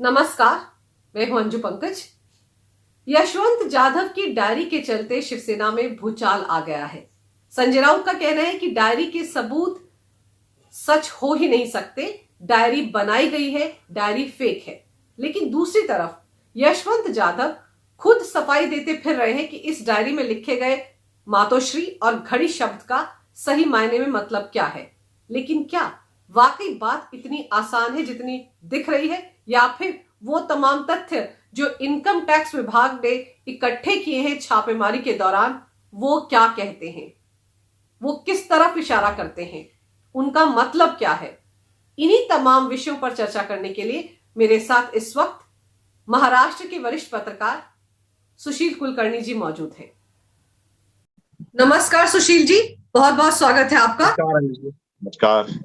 नमस्कार, मैं हूं अंजू पंकज। यशवंत जाधव की डायरी के चलते शिवसेना में भूचाल आ गया है। संजय राउत का कहना है कि डायरी के सबूत सच हो ही नहीं सकते, डायरी बनाई गई है, डायरी फेक है। लेकिन दूसरी तरफ यशवंत जाधव खुद सफाई देते फिर रहे हैं कि इस डायरी में लिखे गए मातोश्री और घड़ी शब्द का सही मायने में मतलब क्या है। लेकिन क्या वाकई बात इतनी आसान है जितनी दिख रही है, या फिर वो तमाम तथ्य जो इनकम टैक्स विभाग ने इकट्ठे किए हैं छापेमारी के दौरान, वो क्या कहते हैं, वो किस तरफ इशारा करते हैं, उनका मतलब क्या है? इन्हीं तमाम विषयों पर चर्चा करने के लिए मेरे साथ इस वक्त महाराष्ट्र के वरिष्ठ पत्रकार सुशील कुलकर्णी जी मौजूद हैं। नमस्कार सुशील जी, बहुत बहुत स्वागत है आपका। नमस्कार।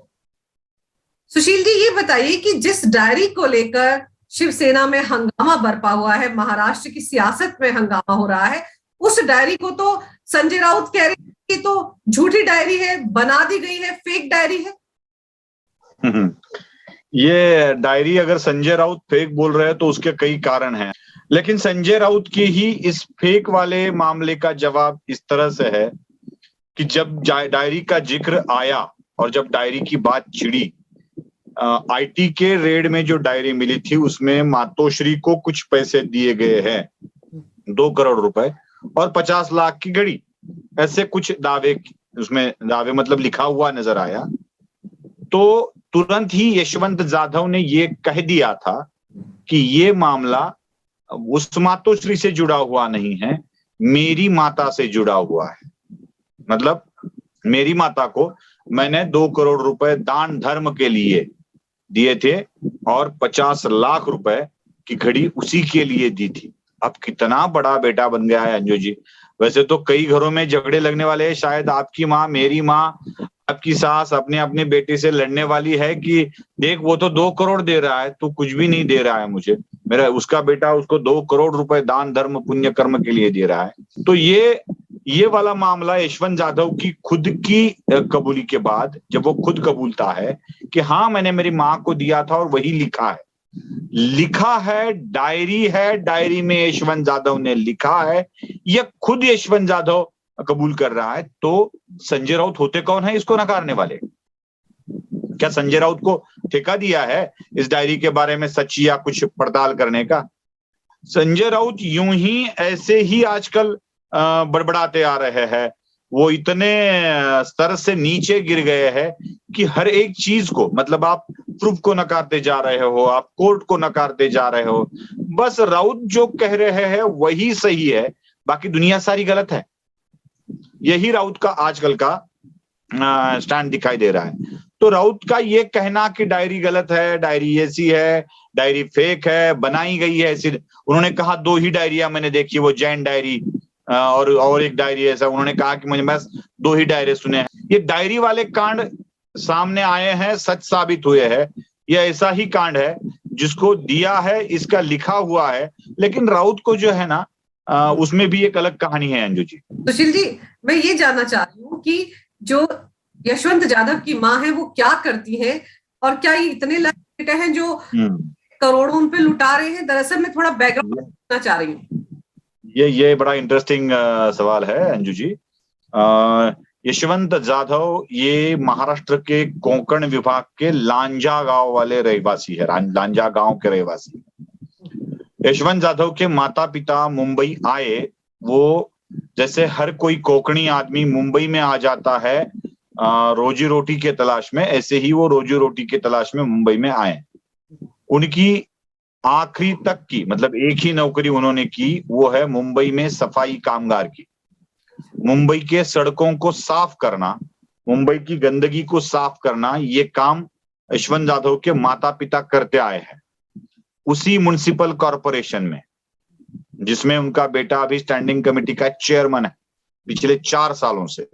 सुशील जी, ये बताइए कि जिस डायरी को लेकर शिवसेना में हंगामा बरपा हुआ है, महाराष्ट्र की सियासत में हंगामा हो रहा है, उस डायरी को तो संजय राउत कह रहे हैं कि तो झूठी डायरी है, बना दी गई है, फेक डायरी है। ये डायरी अगर संजय राउत फेक बोल रहे हैं तो उसके कई कारण हैं, लेकिन संजय राउत के ही इस फेक वाले मामले का जवाब इस तरह से है कि जब डायरी का जिक्र आया और जब डायरी की बात छिड़ी, आईटी के रेड में जो डायरी मिली थी उसमें मातोश्री को कुछ पैसे दिए गए हैं, 2 करोड़ रुपए और 50 लाख की घड़ी, ऐसे कुछ दावे उसमें दावे मतलब लिखा हुआ नजर आया। तो तुरंत ही यशवंत जाधव ने ये कह दिया था कि ये मामला उस मातोश्री से जुड़ा हुआ नहीं है, मेरी माता से जुड़ा हुआ है। मतलब मेरी माता को मैंने 2 करोड़ रुपए दान धर्म के लिए दिए थे और 50 लाख रुपए की घड़ी उसी के लिए दी थी। अब कितना बड़ा बेटा बन गया है अंजू जी। वैसे तो कई घरों में झगड़े लगने वाले हैं, शायद आपकी माँ, मेरी माँ, आपकी सास अपने अपने बेटे से लड़ने वाली है कि देख वो तो 2 करोड़ दे रहा है, तू कुछ भी नहीं दे रहा है मुझे, मेरा उसका बेटा उसको 2 करोड़ रुपए दान धर्म पुण्य कर्म के लिए दे रहा है। तो ये वाला मामला यशवंत जाधव की खुद की कबूली के बाद जब वो खुद कबूलता है कि हाँ मैंने मेरी माँ को दिया था और वही लिखा है, डायरी में यशवंत जाधव ने लिखा है, यह खुद यशवंत जाधव कबूल कर रहा है, तो संजय राउत होते कौन है इसको नकारने वाले? क्या संजय राउत को ठेका दिया है इस डायरी के बारे में सच या कुछ पड़ताल करने का? संजय राउत यूं ही ऐसे ही आजकल बड़बड़ाते आ रहे हैं, वो इतने स्तर से नीचे गिर गए हैं कि हर एक चीज को, मतलब आप प्रूफ को नकारते जा रहे हो, आप कोर्ट को नकारते जा रहे हो, बस राउत जो कह रहे हैं वही सही है, बाकी दुनिया सारी गलत है। यही राउत का आजकल का स्टैंड दिखाई दे रहा है। तो राउत का ये कहना कि डायरी गलत है, डायरी ऐसी है, डायरी फेक है, बनाई गई है, ऐसी, उन्होंने कहा 2 ही डायरियां मैंने देखी, वो जैन डायरी और एक डायरी ऐसा, उन्होंने कहा कि मुझे बस 2 ही डायरी सुने हैं। ये डायरी वाले कांड सामने आए हैं, सच साबित हुए हैं, ये ऐसा ही कांड है जिसको दिया है, इसका लिखा हुआ है, लेकिन राउत को जो है ना उसमें भी एक अलग कहानी है अंजू जी। सुशील जी, मैं ये जानना चाह रही हूँ कि जो यशवंत जाधव की माँ है वो क्या करती है, और क्या ये इतने बेटे हैं जो करोड़ों उन पे लुटा रहे हैं? दरअसल मैं थोड़ा बैकग्राउंड जानना चाह रही हूँ। ये बड़ा इंटरेस्टिंग सवाल है अंजू जी। यशवंत जाधव ये महाराष्ट्र के कोंकण विभाग के लांजा गांव वाले रहवासी है, लांजा गांव के रहवासी। यशवंत जाधव के माता पिता मुंबई आए, वो जैसे हर कोई कोंकणी आदमी मुंबई में आ जाता है रोजी रोटी के तलाश में, ऐसे ही वो रोजी रोटी के तलाश में मुंबई में आए। उनकी आखिरी तक की, मतलब एक ही नौकरी उन्होंने की, वो है मुंबई में सफाई कामगार की। मुंबई के सड़कों को साफ करना, मुंबई की गंदगी को साफ करना, ये काम यशवंत जाधव के माता पिता करते आए हैं उसी म्युनिसिपल कॉरपोरेशन में, जिसमें उनका बेटा अभी स्टैंडिंग कमेटी का चेयरमैन है पिछले 4 सालों से।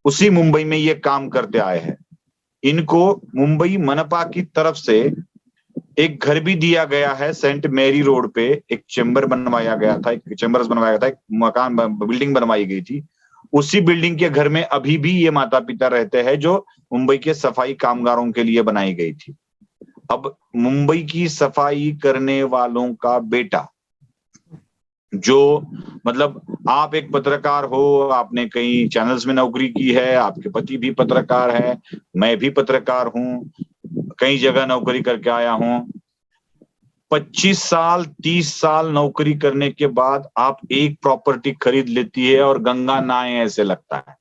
उसी मुंबई में ये काम करते आए हैं। इनको मुंबई मनपा की तरफ से एक घर भी दिया गया है, सेंट मेरी रोड पे एक चेंबर बनवाया गया था, एक चेंबर्स बनवाया गया था, एक मकान बिल्डिंग बनवाई गई थी। उसी बिल्डिंग के घर में अभी भी ये माता पिता रहते हैं जो मुंबई के सफाई कामगारों के लिए बनाई गई थी। अब मुंबई की सफाई करने वालों का बेटा, जो मतलब आप एक पत्रकार हो, आपने कई चैनल्स में नौकरी की है, आपके पति भी पत्रकार है, मैं भी पत्रकार हूं, कई जगह नौकरी करके आया हूं। 25 साल 30 साल नौकरी करने के बाद आप एक प्रॉपर्टी खरीद लेती है और गंगा नहाए ऐसे लगता है।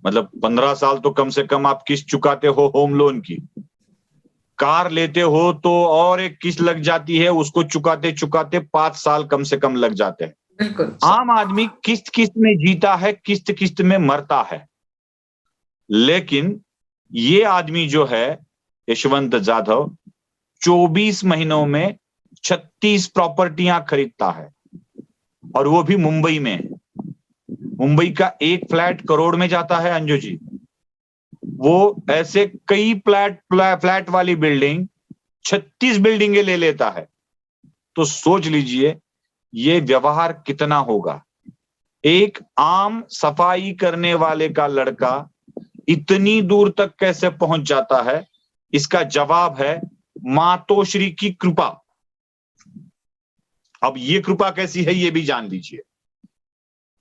मतलब 15 साल तो कम से कम आप किस्त चुकाते हो होम लोन की, कार लेते हो तो और एक किस्त लग जाती है, उसको चुकाते चुकाते 5 साल कम से कम लग जाते हैं। बिल्कुल। आम आदमी किस्त किस्त में जीता है, किस्त किस्त में मरता है। लेकिन ये आदमी जो है यशवंत जाधव 24 महीनों में 36 प्रॉपर्टियां खरीदता है, और वो भी मुंबई में। मुंबई का एक फ्लैट करोड़ में जाता है अंजू जी। वो ऐसे कई फ्लैट वाली बिल्डिंग 36 बिल्डिंगें ले लेता है। तो सोच लीजिए ये व्यवहार कितना होगा। एक आम सफाई करने वाले का लड़का इतनी दूर तक कैसे पहुंच जाता है? इसका जवाब है मातोश्री की कृपा। अब ये कृपा कैसी है ये भी जान लीजिए।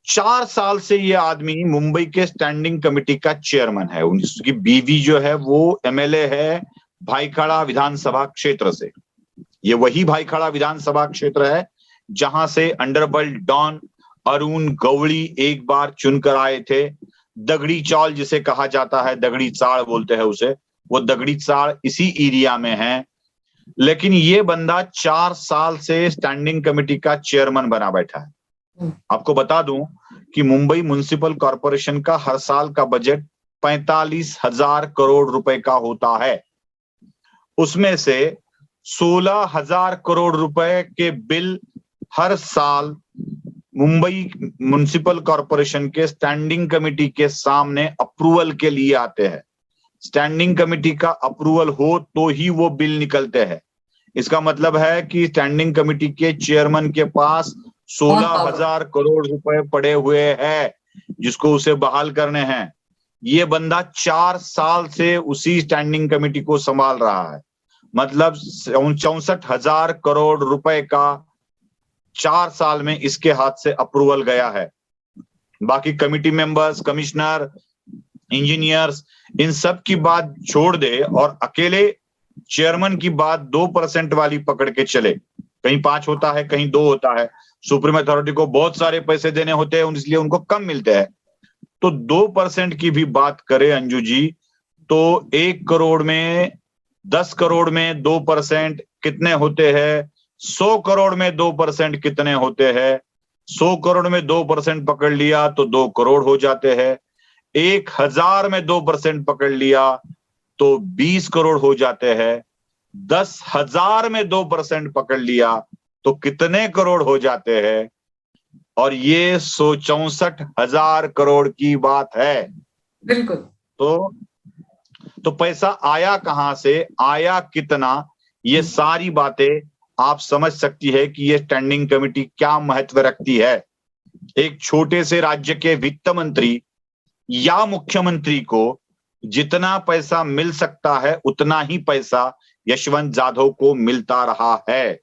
4 साल से ये आदमी मुंबई के स्टैंडिंग कमेटी का चेयरमैन है। उसकी बीवी जो है वो एमएलए है भाईखड़ा विधानसभा क्षेत्र से। ये वही भाईखड़ा विधानसभा क्षेत्र है जहां से अंडरवर्ल्ड डॉन अरुण गवली एक बार चुनकर आए थे। दगड़ी चौल जिसे कहा जाता है, दगड़ी चाड़ बोलते हैं उसे, वो दगड़ी चाड़ इसी एरिया में है। लेकिन ये बंदा 4 साल से स्टैंडिंग कमेटी का चेयरमैन बना बैठा है। आपको बता दूं कि मुंबई म्युनिसिपल कॉरपोरेशन का हर साल का बजट 45,000 करोड़ रुपए का होता है। उसमें से 16,000 करोड़ रुपए के बिल हर साल मुंबई म्युनिसिपल कॉरपोरेशन के स्टैंडिंग कमेटी के सामने अप्रूवल के लिए आते हैं। स्टैंडिंग कमेटी का अप्रूवल हो तो ही वो बिल निकलते हैं। इसका मतलब है कि स्टैंडिंग कमेटी के चेयरमैन के पास 16,000 करोड़ रुपए पड़े हुए हैं जिसको उसे बहाल करने हैं। ये बंदा 4 साल से उसी स्टैंडिंग कमेटी को संभाल रहा है। मतलब 64,000 करोड़ रुपए का 4 साल में इसके हाथ से अप्रूवल गया है। बाकी कमिटी मेंबर्स, कमिश्नर, इंजीनियर्स, इन सब की बात छोड़ दे और अकेले चेयरमैन की बात 2% वाली पकड़ के चले। कहीं 5 होता है, कहीं 2 होता है। सुप्रीम अथॉरिटी को बहुत सारे पैसे देने होते हैं, इसलिए उनको कम मिलते हैं। तो 2% की भी बात करें अंजू जी, तो 1 करोड़ में 10 करोड़ में 2% कितने होते हैं? 100 करोड़ में 2% कितने होते हैं? 100 करोड़ में 2% पकड़ लिया तो 2 करोड़ हो जाते हैं। 1,000 में 2% पकड़ लिया तो 20 करोड़ हो जाते हैं। 10,000 में 2% पकड़ लिया तो कितने करोड़ हो जाते हैं? और ये 64,000 करोड़ की बात है। बिल्कुल। तो पैसा आया कहां से, आया कितना, ये सारी बातें आप समझ सकती है कि ये स्टैंडिंग कमेटी क्या महत्व रखती है। एक छोटे से राज्य के वित्त मंत्री या मुख्यमंत्री को जितना पैसा मिल सकता है उतना ही पैसा यशवंत जाधव को मिलता रहा है।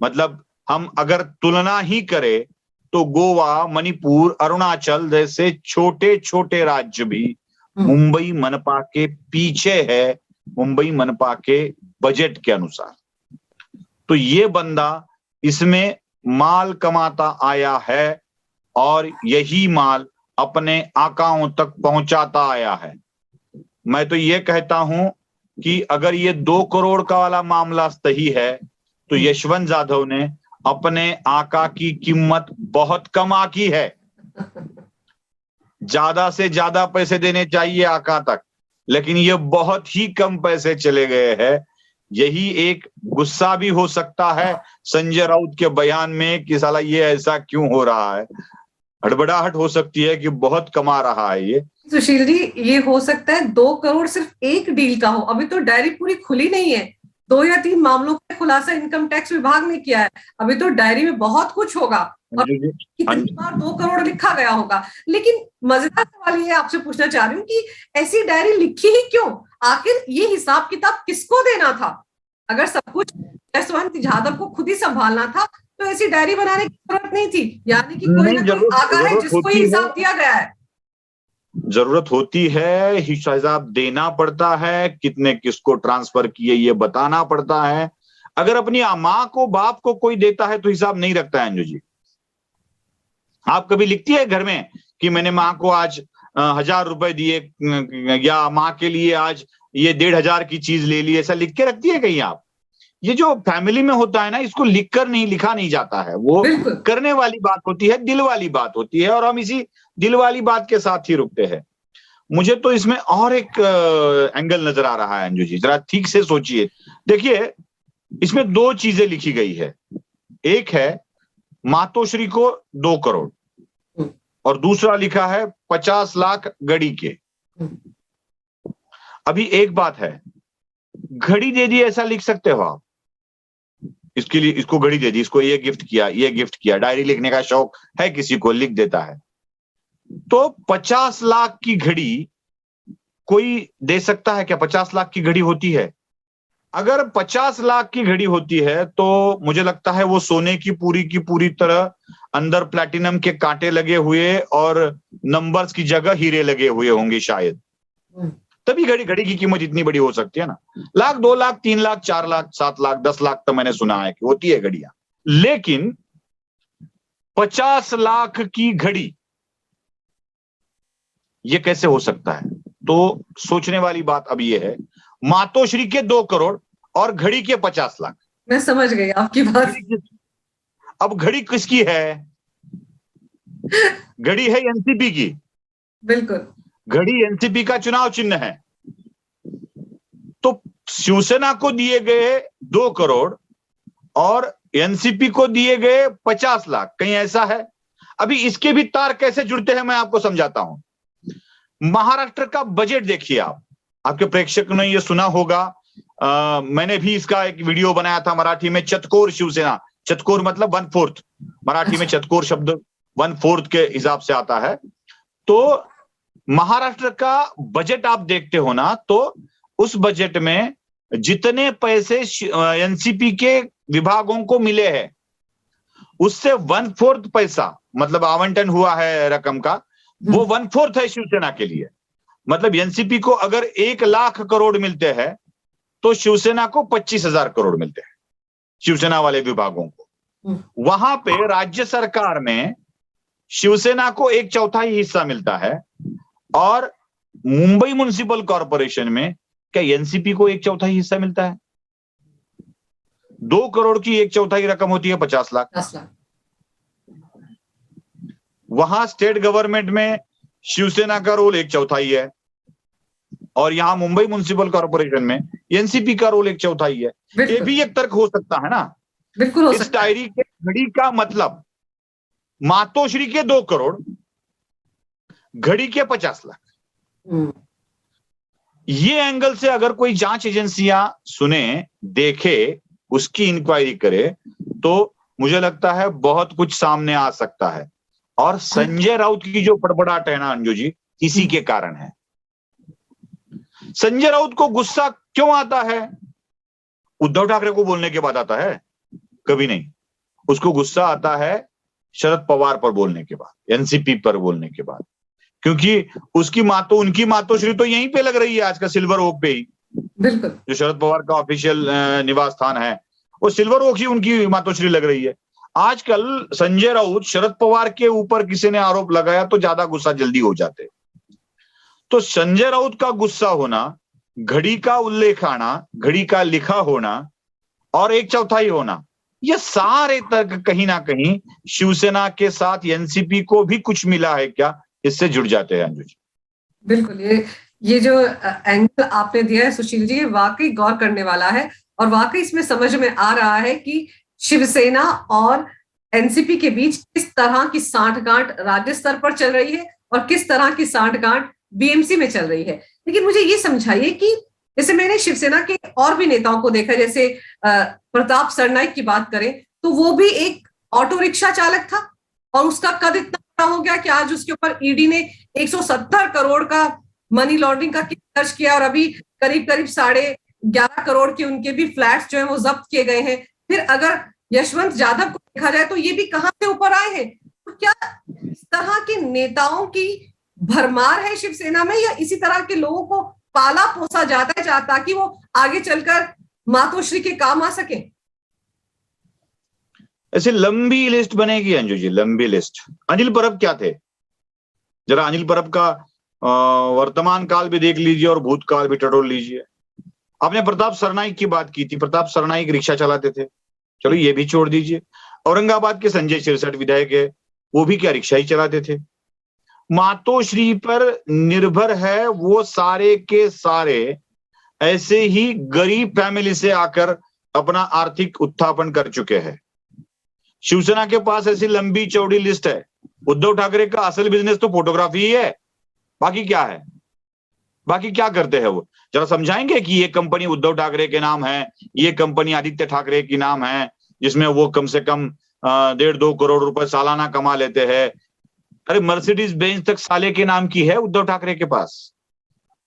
मतलब हम अगर तुलना ही करें तो गोवा, मणिपुर, अरुणाचल जैसे छोटे छोटे राज्य भी मुंबई मनपा के पीछे है, मुंबई मनपा के बजट के अनुसार। तो ये बंदा इसमें माल कमाता आया है और यही माल अपने आकाओं तक पहुंचाता आया है। मैं तो ये कहता हूं कि अगर ये 2 करोड़ का वाला मामला सही है तो यशवंत जाधव ने अपने आका की कीमत बहुत कम आकी है। ज्यादा से ज्यादा पैसे देने चाहिए आका तक, लेकिन ये बहुत ही कम पैसे चले गए हैं। यही एक गुस्सा भी हो सकता है संजय राउत के बयान में कि साला ये ऐसा क्यों हो रहा है। हड़बड़ाहट हो सकती है कि बहुत कमा रहा है ये। सुशील जी, ये हो सकता है 2 करोड़ सिर्फ एक डील का हो। अभी तो डायरी पूरी खुली नहीं है। 2 या 3 मामलों का खुलासा इनकम टैक्स विभाग ने किया है। अभी तो डायरी में बहुत कुछ होगा और कितनी बार 2 करोड़ लिखा गया होगा। लेकिन मजेदार सवाल ये आपसे पूछना चाह रही हूँ कि ऐसी डायरी लिखी ही क्यों? आखिर ये हिसाब किताब किसको देना था? अगर सब कुछ यशवंत यादव को खुद ही संभालना था तो ऐसी डायरी बनाने की जरूरत नहीं थी। यानी कि कोई नहीं, ना कोई आगा है जिसको ये हिसाब दिया गया है। जरूरत होती है, हिसाब देना पड़ता है, कितने किसको ट्रांसफर किए ये बताना पड़ता है। अगर अपनी माँ को बाप को कोई देता है तो हिसाब नहीं रखता है अंजू जी। आप कभी लिखती है घर में कि मैंने माँ को आज 1000 रुपए दिए, या माँ के लिए आज ये 1500 की चीज ले ली, ऐसा लिख के रखती है कहीं आप? ये जो फैमिली में होता है ना, इसको लिखकर नहीं लिखा नहीं जाता है, वो करने वाली बात होती है, दिल वाली बात होती है, और हम इसी दिल वाली बात के साथ ही रुकते हैं। मुझे तो इसमें और एक एंगल नजर आ रहा है अंजू जी, जरा ठीक से सोचिए। देखिए, इसमें 2 चीजें लिखी गई है। एक है मातोश्री को 2 करोड़, और दूसरा लिखा है 50 लाख घड़ी के। अभी एक बात है, घड़ी दे दी ऐसा लिख सकते हो आप, इसके लिए इसको घड़ी दे दी, इसको ये गिफ्ट किया, ये गिफ्ट किया। डायरी लिखने का शौक है किसी को, लिख देता है। तो 50 लाख की घड़ी कोई दे सकता है क्या? 50 लाख की घड़ी होती है? अगर 50 लाख की घड़ी होती है तो मुझे लगता है वो सोने की पूरी तरह अंदर प्लैटिनम के कांटे लगे हुए और नंबर्स की जगह हीरे लगे हुए होंगे शायद, तभी घड़ी की कीमत इतनी बड़ी हो सकती है ना। 1 लाख, 2 लाख, 3 लाख, 4 लाख, 7 लाख, 10 लाख तो मैंने सुना है कि होती है घड़ियां। लेकिन 50 लाख की घड़ी, ये कैसे हो सकता है? तो सोचने वाली बात अब ये है, मातोश्री के 2 करोड़ और घड़ी के 50 लाख। मैं समझ गई आपकी बात। अब घड़ी किसकी है? घड़ी है एनसीपी की। बिल्कुल, घड़ी एनसीपी का चुनाव चिन्ह है। तो शिवसेना को दिए गए 2 करोड़ और एनसीपी को दिए गए 50 लाख, कहीं ऐसा है? अभी इसके भी तार कैसे जुड़ते हैं मैं आपको समझाता हूं। महाराष्ट्र का बजट देखिए आप, आपके प्रेक्षकों ने ये सुना होगा, मैंने भी इसका एक वीडियो बनाया था मराठी में, चतकोर शिवसेना। चतकोर मतलब 1/4, मराठी में चतकोर शब्द 1/4 के हिसाब से आता है। तो महाराष्ट्र का बजट आप देखते हो ना, तो उस बजट में जितने पैसे एनसीपी के विभागों को मिले हैं, उससे 1/4 पैसा मतलब आवंटन हुआ है रकम का, वो 1/4 है शिवसेना के लिए। मतलब एनसीपी को अगर 1 लाख करोड़ मिलते हैं तो शिवसेना को 25,000 करोड़ मिलते हैं, शिवसेना वाले विभागों को। वहां पे राज्य सरकार में शिवसेना को 1/4 हिस्सा मिलता है, और मुंबई म्युनिसिपल कॉर्पोरेशन में क्या एनसीपी को 1/4 हिस्सा मिलता है? 2 करोड़ की 1/4 रकम होती है 50 लाख। वहां स्टेट गवर्नमेंट में शिवसेना का रोल 1/4 है, और यहां मुंबई म्युनिसिपल कॉर्पोरेशन में एनसीपी का रोल 1/4 है। ये भी एक तर्क हो सकता है ना? बिल्कुल हो इस सकता है। डायरी के घड़ी का मतलब मातोश्री के 2 करोड़, घड़ी के 50 लाख। ये एंगल से अगर कोई जांच एजेंसियां सुने, देखे, उसकी इंक्वायरी करे, तो मुझे लगता है बहुत कुछ सामने आ सकता है। और संजय राउत की जो बड़बड़ाहट है ना अंजू जी, इसी के कारण है। संजय राउत को गुस्सा क्यों आता है? उद्धव ठाकरे को बोलने के बाद आता है? कभी नहीं। उसको गुस्सा आता है शरद पवार पर बोलने के बाद, एनसीपी पर बोलने के बाद, क्योंकि उसकी उनकी मातोश्री तो यहीं पे लग रही है आजकल, सिल्वर ओक पे ही। बिल्कुल, जो शरद पवार का ऑफिशियल निवास स्थान है, वो सिल्वर ओक ही उनकी मातोश्री लग रही है। आजकल संजय राउत, शरद पवार के ऊपर किसी ने आरोप लगाया तो ज्यादा गुस्सा जल्दी हो जाते। तो संजय राउत का गुस्सा होना, घड़ी का उल्लेख आना, घड़ी का लिखा होना और 1/4 होना, ये सारे तर्क कहीं ना कहीं शिवसेना के साथ एनसीपी को भी कुछ मिला है क्या, इससे जुड़ जाते हैं अंजू जी। बिल्कुल, ये जो एंगल आपने दिया है सुशील जी, ये वाकई गौर करने वाला है, और वाकई इसमें समझ में आ रहा है कि शिवसेना और एनसीपी के बीच किस तरह की सांठगांठ राज्य स्तर पर चल रही है और किस तरह की सांठगांठ बीएमसी में चल रही है। लेकिन मुझे ये समझाइए कि जैसे मैंने शिवसेना के और भी नेताओं को देखा, जैसे प्रताप सरनाईक की बात करें तो वो भी एक ऑटो रिक्शा चालक था, और उसका कद इतना बड़ा हो गया कि आज उसके ऊपर ईडी ने 170 करोड़ का मनी लॉन्ड्रिंग का केस दर्ज किया और अभी करीब करीब 11.5 करोड़ के उनके भी फ्लैट्स जो है वो जब्त किए गए हैं। फिर अगर यशवंत जाधव को देखा जाए तो ये भी कहां से ऊपर आए हैं? तो क्या इस तरह के नेताओं की भरमार है शिवसेना में, या इसी तरह के लोगों को पाला पोसा जाता है ताकि वो आगे चलकर मातोश्री के काम आ सके? ऐसे लंबी लिस्ट बनेगी अंजू जी, लंबी लिस्ट। अनिल परब क्या थे, जरा अनिल परब का वर्तमान काल भी देख लीजिए और भूतकाल भी टटोल लीजिए। आपने प्रताप सरनाईक की बात की थी, प्रताप सरनाईक रिक्शा चलाते थे, चलो ये भी छोड़ दीजिए। औरंगाबाद के संजय सिरसट विधायक है, वो भी क्या रिक्शा ही चलाते थे। मातोश्री पर निर्भर है वो सारे के सारे ऐसे ही गरीब फैमिली से आकर अपना आर्थिक उत्थापन कर चुके हैं। शिवसेना के पास ऐसी लंबी चौड़ी लिस्ट है। उद्धव ठाकरे का असल बिजनेस तो फोटोग्राफी ही है, बाकी क्या है, बाकी क्या करते हैं वो? जरा समझाएंगे कि ये कंपनी उद्धव ठाकरे के नाम है, ये कंपनी आदित्य ठाकरे की नाम है, जिसमें वो कम से कम 1.5-2 करोड़ रुपए सालाना कमा लेते हैं। अरे मर्सिडीज बेंज तक साले के नाम की है उद्धव ठाकरे के पास,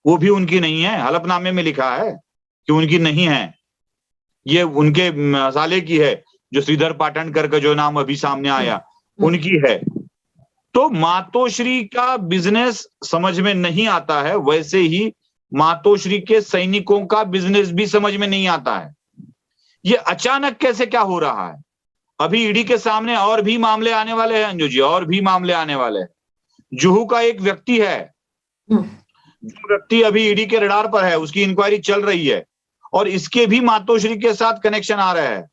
वो भी उनकी नहीं है, हलफनामे में लिखा है कि उनकी नहीं है, ये उनके साले की है। जो श्रीधर पाटणकर का जो नाम अभी सामने आया उनकी है। तो मातोश्री का बिजनेस समझ में नहीं आता है, वैसे ही मातोश्री के सैनिकों का बिजनेस भी समझ में नहीं आता है। ये अचानक कैसे क्या हो रहा है? अभी ईडी के सामने और भी मामले आने वाले हैं अंजू जी, और भी मामले आने वाले हैं। जुहू का एक व्यक्ति है, जो व्यक्ति अभी ईडी के रडार पर है, उसकी इंक्वायरी चल रही है और इसके भी मातोश्री के साथ कनेक्शन आ रहा है।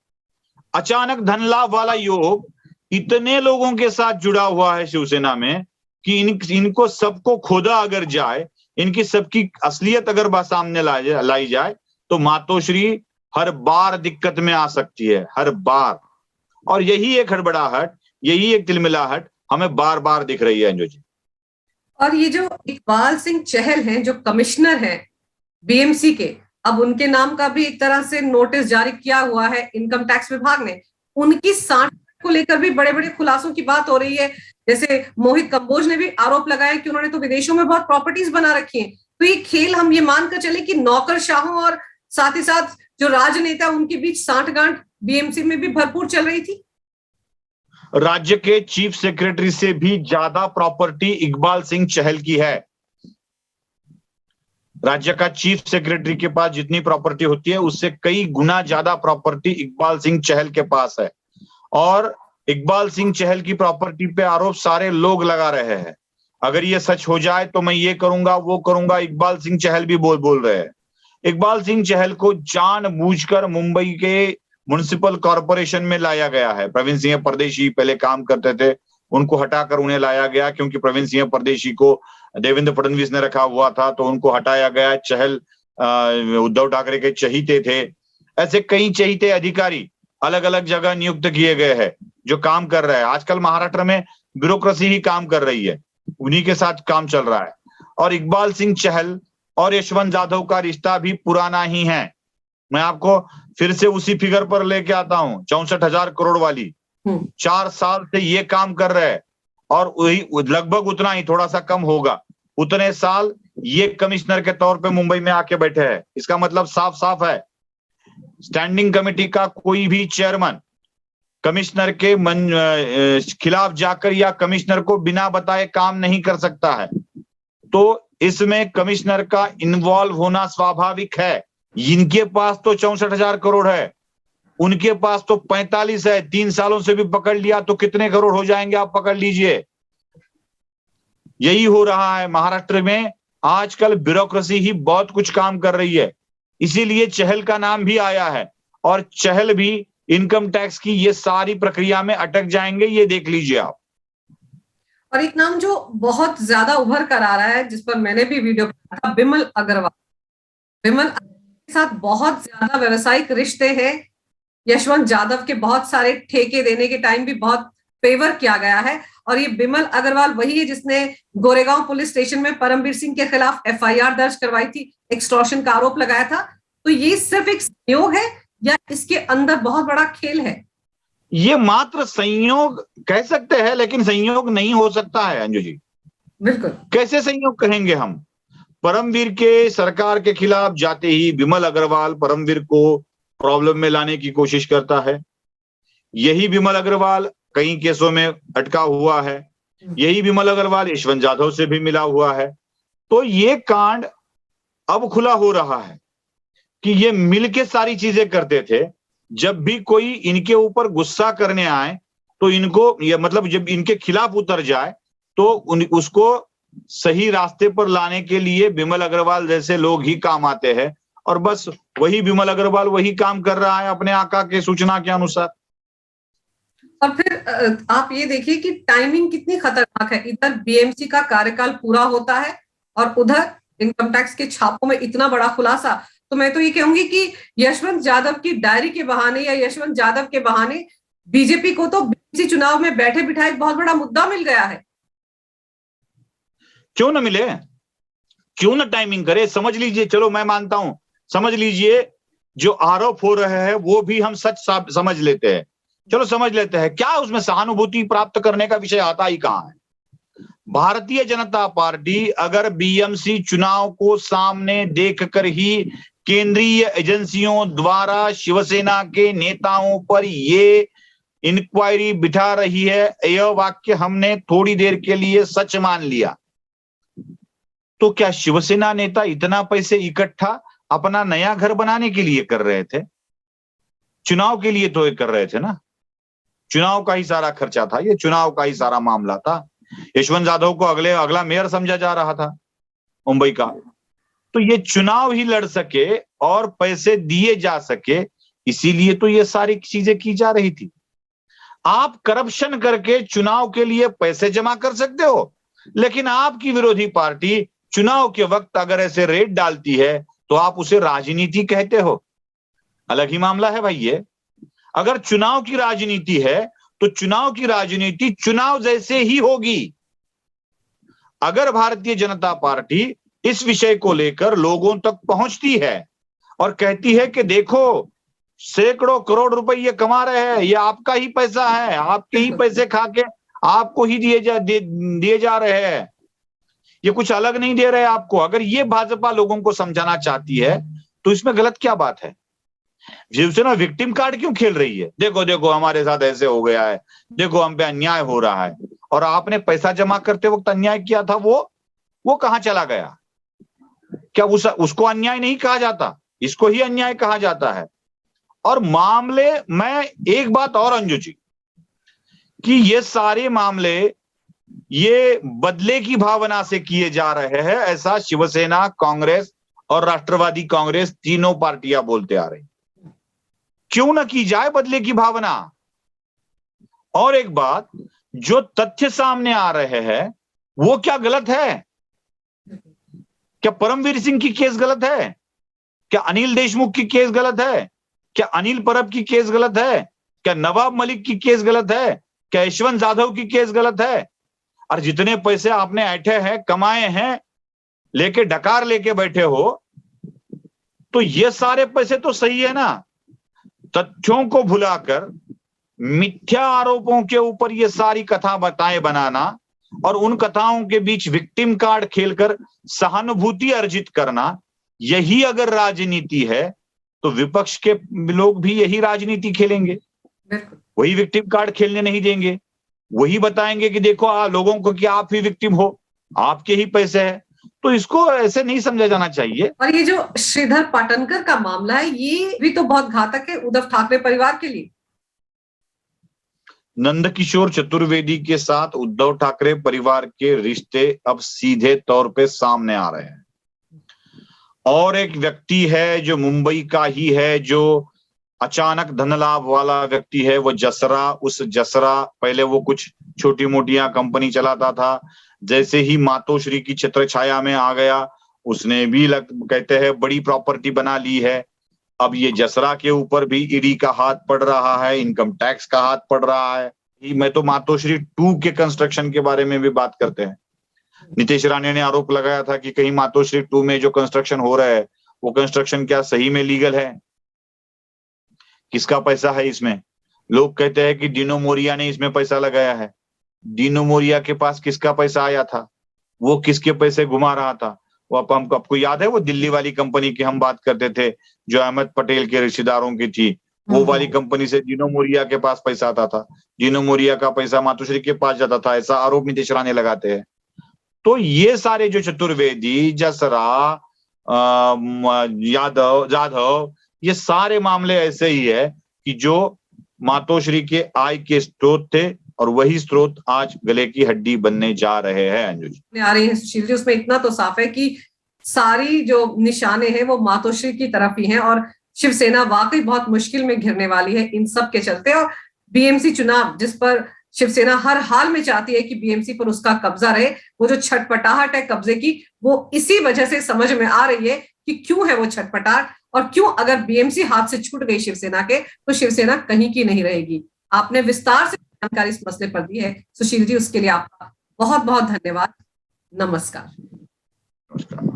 अचानक धन लाभ वाला योग इतने लोगों के साथ जुड़ा हुआ है शिवसेना में कि इनको सबको खोदा अगर जाए, इनकी सबकी असलियत अगर सामने लाई जाए तो मातोश्री हर बार दिक्कत में आ सकती है, हर बार। और यही एक हड़बड़ाहट, यही एक तिलमिलाहट हमें बार बार दिख रही है अंजू जी। और ये जो इकबाल सिंह चहल हैं, जो कमिश्नर हैं बीएमसी के, अब उनके नाम का भी एक तरह से नोटिस जारी किया हुआ है इनकम टैक्स विभाग ने। उनकी 60 को लेकर भी बड़े बड़े खुलासों की बात हो रही है। जैसे मोहित कंबोज ने भी आरोप लगाया कि उन्होंने तो विदेशों में बहुत प्रॉपर्टीज बना रखी हैं। तो ये खेल हम ये मानकर चले कि नौकरशाहों और साथ ही साथ जो राजनेता उनके बीच सांठगांठ बीएमसी में भी भरपूर चल रही थी। राज्य के चीफ सेक्रेटरी से भी ज्यादा प्रॉपर्टी इकबाल सिंह चहल की है। राज्य का चीफ सेक्रेटरी के पास जितनी प्रॉपर्टी होती है उससे कई गुना ज्यादा प्रॉपर्टी इकबाल सिंह चहल के पास है। और इकबाल सिंह चहल की प्रॉपर्टी पे आरोप सारे लोग लगा रहे हैं। अगर ये सच हो जाए तो मैं ये करूंगा वो करूंगा, इकबाल सिंह चहल भी बोल रहे हैं। इकबाल सिंह चहल को जानबूझकर मुंबई के म्युनिसिपल कॉरपोरेशन में लाया गया है। प्रवीण सिंह परदेशी पहले काम करते थे, उनको हटाकर उन्हें लाया गया क्योंकि प्रवीण सिंह परदेशी को देवेंद्र फडणवीस ने रखा हुआ था, तो उनको हटाया गया। चहल उद्धव ठाकरे के चहीते थे। ऐसे कई चहीते अधिकारी अलग अलग जगह नियुक्त किए गए हैं जो काम कर रहे हैं। आजकल महाराष्ट्र में ब्यूरोक्रेसी ही काम कर रही है, उन्हीं के साथ काम चल रहा है। और इकबाल सिंह चहल और यशवंत जाधव का रिश्ता भी पुराना ही है। मैं आपको फिर से उसी फिगर पर लेके आता हूं, 64,000 करोड़ वाली। 4 साल से ये काम कर रहे हैं और वही लगभग उतना ही, थोड़ा सा कम होगा, उतने साल ये कमिश्नर के तौर पे मुंबई में आके बैठे हैं। इसका मतलब साफ साफ है, स्टैंडिंग कमेटी का कोई भी चेयरमैन कमिश्नर के खिलाफ जाकर या कमिश्नर को बिना बताए काम नहीं कर सकता है। तो इसमें कमिश्नर का इन्वॉल्व होना स्वाभाविक है। इनके पास तो 64,000 करोड़ है, उनके पास तो 45 है। 3 सालों से भी पकड़ लिया तो कितने करोड़ हो जाएंगे आप पकड़ लीजिए। यही हो रहा है महाराष्ट्र में आजकल। ब्यूरोक्रेसी ही बहुत कुछ काम कर रही है, इसीलिए चहल का नाम भी आया है। और चहल भी इनकम टैक्स की ये सारी प्रक्रिया में अटक जाएंगे, ये देख लीजिए आप। और एक नाम जो बहुत ज्यादा उभर कर आ रहा है, जिस पर मैंने भी वीडियो बनाया था, बिमल अग्रवाल। बिमल के साथ बहुत ज्यादा व्यवसायिक रिश्ते हैं। यशवंत जाधव के बहुत सारे ठेके देने के टाइम भी बहुत फेवर किया गया है। और ये बिमल अग्रवाल वही है जिसने गोरेगांव पुलिस स्टेशन में परमवीर सिंह के खिलाफ एफआईआर दर्ज करवाई थी, एक्सटॉर्शन का आरोप लगाया था। तो ये सिर्फ एक संयोग है या इसके अंदर बहुत बड़ा खेल है? ये मात्र संयोग कह सकते हैं, लेकिन संयोग नहीं हो सकता है अंजू जी। बिल्कुल। कैसे संयोग कहेंगे हम? परमवीर के सरकार के खिलाफ जाते ही विमल अग्रवाल परमवीर को प्रॉब्लम में लाने की कोशिश करता है। यही विमल अग्रवाल कई केसों में अटका हुआ है। यही विमल अग्रवाल यशवंत जाधव से भी मिला हुआ है। तो ये कांड अब खुला हो रहा है कि ये मिलके सारी चीजें करते थे। जब भी कोई इनके ऊपर गुस्सा करने आए तो इनको ये मतलब जब इनके खिलाफ उतर जाए तो उसको सही रास्ते पर लाने के लिए विमल अग्रवाल जैसे लोग ही काम आते हैं। और बस वही विमल अग्रवाल वही काम कर रहा है अपने आका के सूचना के अनुसार। और फिर आप ये देखिए कि टाइमिंग कितनी खतरनाक है। इधर बीएमसी का कार्यकाल पूरा होता है और उधर इनकम टैक्स के छापों में इतना बड़ा खुलासा। तो मैं तो ये कहूंगी कि यशवंत यादव की डायरी के बहाने या यशवंत यादव के बहाने बीजेपी को तो बीएमसी चुनाव में बैठे बिठाए एक बहुत बड़ा मुद्दा मिल गया है। क्यों ना मिले, क्यों ना टाइमिंग करे। समझ लीजिए, चलो मैं मानता हूं, समझ लीजिए जो आरोप हो रहे हैं वो भी हम सच समझ लेते हैं, चलो समझ लेते हैं। क्या उसमें सहानुभूति प्राप्त करने का विषय आता ही कहां है। भारतीय जनता पार्टी अगर बीएमसी चुनाव को सामने देखकर ही केंद्रीय एजेंसियों द्वारा शिवसेना के नेताओं पर ये इंक्वायरी बिठा रही है, यह वाक्य हमने थोड़ी देर के लिए सच मान लिया, तो क्या शिवसेना नेता इतना पैसे इकट्ठा अपना नया घर बनाने के लिए कर रहे थे? चुनाव के लिए तो ये कर रहे थे ना। चुनाव का ही सारा खर्चा था, ये चुनाव का ही सारा मामला था। यशवंत यादव को अगला मेयर समझा जा रहा था मुंबई का। तो ये चुनाव ही लड़ सके और पैसे दिए जा सके, इसीलिए तो ये सारी चीजें की जा रही थी। आप करप्शन करके चुनाव के लिए पैसे जमा कर सकते हो, लेकिन आपकी विरोधी पार्टी चुनाव के वक्त अगर ऐसे रेट डालती है तो आप उसे राजनीति कहते हो। अलग ही मामला है भाई ये। अगर चुनाव की राजनीति है तो चुनाव की राजनीति चुनाव जैसे ही होगी। अगर भारतीय जनता पार्टी इस विषय को लेकर लोगों तक पहुंचती है और कहती है कि देखो सैकड़ों करोड़ रुपए ये कमा रहे हैं, ये आपका ही पैसा है, आपके ही पैसे खा के आपको ही दिए जा रहे हैं, ये कुछ अलग नहीं दे रहे आपको। अगर ये भाजपा लोगों को समझाना चाहती है तो इसमें गलत क्या बात है? शिवसेना विक्टिम कार्ड क्यों खेल रही है? देखो देखो हमारे साथ ऐसे हो गया है, देखो हम पे अन्याय हो रहा है। और आपने पैसा जमा करते वक्त अन्याय किया था, वो कहां चला गया? क्या उसको अन्याय नहीं कहा जाता? इसको ही अन्याय कहा जाता है। और मामले में एक बात और अंजू जी, कि ये सारे मामले ये बदले की भावना से किए जा रहे हैं, ऐसा शिवसेना, कांग्रेस और राष्ट्रवादी कांग्रेस तीनों पार्टियां बोलते आ रही। क्यों ना की जाए बदले की भावना? और एक बात, जो तथ्य सामने आ रहे हैं वो क्या गलत है? क्या परमवीर सिंह की केस गलत है? क्या अनिल देशमुख की केस गलत है? क्या अनिल परब की केस गलत है? क्या नवाब मलिक की केस गलत है? क्या यशवंत जाधव की केस गलत है? और जितने पैसे आपने ऐठे हैं, कमाए हैं, लेके डकार लेके बैठे हो, तो ये सारे पैसे तो सही है ना। तथ्यों को भुलाकर मिथ्या आरोपों के ऊपर ये सारी कथा बताएं बनाना और उन कथाओं के बीच विक्टिम कार्ड खेलकर सहानुभूति अर्जित करना, यही अगर राजनीति है तो विपक्ष के लोग भी यही राजनीति खेलेंगे। वही विक्टिम कार्ड खेलने नहीं देंगे। वही बताएंगे कि देखो लोगों को कि आप ही विक्टिम हो, आपके ही पैसे हैं। तो इसको ऐसे नहीं समझा जाना चाहिए। और ये जो श्रीधर पाटनकर का मामला है, ये भी तो बहुत घातक है उद्धव ठाकरे परिवार के लिए। नंदकिशोर चतुर्वेदी के साथ उद्धव ठाकरे परिवार के रिश्ते अब सीधे तौर पे सामने आ रहे हैं। और एक व्यक्ति है जो मुंबई का ही है, जो अचानक धन लाभ वाला व्यक्ति है, वो जसरा। उस जसरा पहले वो कुछ छोटी मोटियां कंपनी चलाता था, जैसे ही मातोश्री की छत्र छाया में आ गया उसने भी कहते हैं बड़ी प्रॉपर्टी बना ली है। अब ये जसरा के ऊपर भी ईडी का हाथ पड़ रहा है, इनकम टैक्स का हाथ पड़ रहा है। मैं तो मातोश्री 2 के कंस्ट्रक्शन के बारे में भी बात करते हैं। नीतीश राणे ने आरोप लगाया था कि कहीं मातोश्री 2 में जो कंस्ट्रक्शन हो रहा है वो कंस्ट्रक्शन क्या सही में लीगल है, किसका पैसा है इसमें। लोग कहते हैं कि डिनो मोरिया ने इसमें पैसा लगाया है। डिनो मोरिया के पास किसका पैसा आया था, वो किसके पैसे घुमा रहा था, वो आपको याद है वो दिल्ली वाली कंपनी की हम बात करते थे जो अहमद पटेल के रिश्तेदारों की थी, वो वाली कंपनी से जिनो मोरिया के पास पैसा आता था, जिनो मोरिया का पैसा मातोश्री के पास जाता था, ऐसा आरोप नीतीश राणे लगाते हैं। तो ये सारे जो चतुर्वेदी, जसरा, जाधव, ये सारे मामले ऐसे ही है कि जो मातोश्री के आय के स्रोत थे और वही स्रोत आज गले की हड्डी बनने जा रहे हैं। अंजू जी आ रही है सुशील जी, उसमें इतना तो साफ है कि सारी जो निशाने हैं वो मातोश्री की तरफ ही हैं और शिवसेना वाकई बहुत मुश्किल में घिरने वाली है इन सब के चलते। और बीएमसी चुनाव जिस पर शिवसेना हर हाल में चाहती है कि बीएमसी पर उसका कब्जा रहे, वो जो छटपटाहट है कब्जे की, वो इसी वजह से समझ में आ रही है कि क्यों है वो छटपटाहट और क्यों अगर बीएमसी हाथ से छूट गई शिवसेना के तो शिवसेना कहीं की नहीं रहेगी। आपने विस्तार से जानकारी इस मसले पर दी है सुशील जी, उसके लिए आपका बहुत बहुत धन्यवाद। नमस्कार। नमस्कार।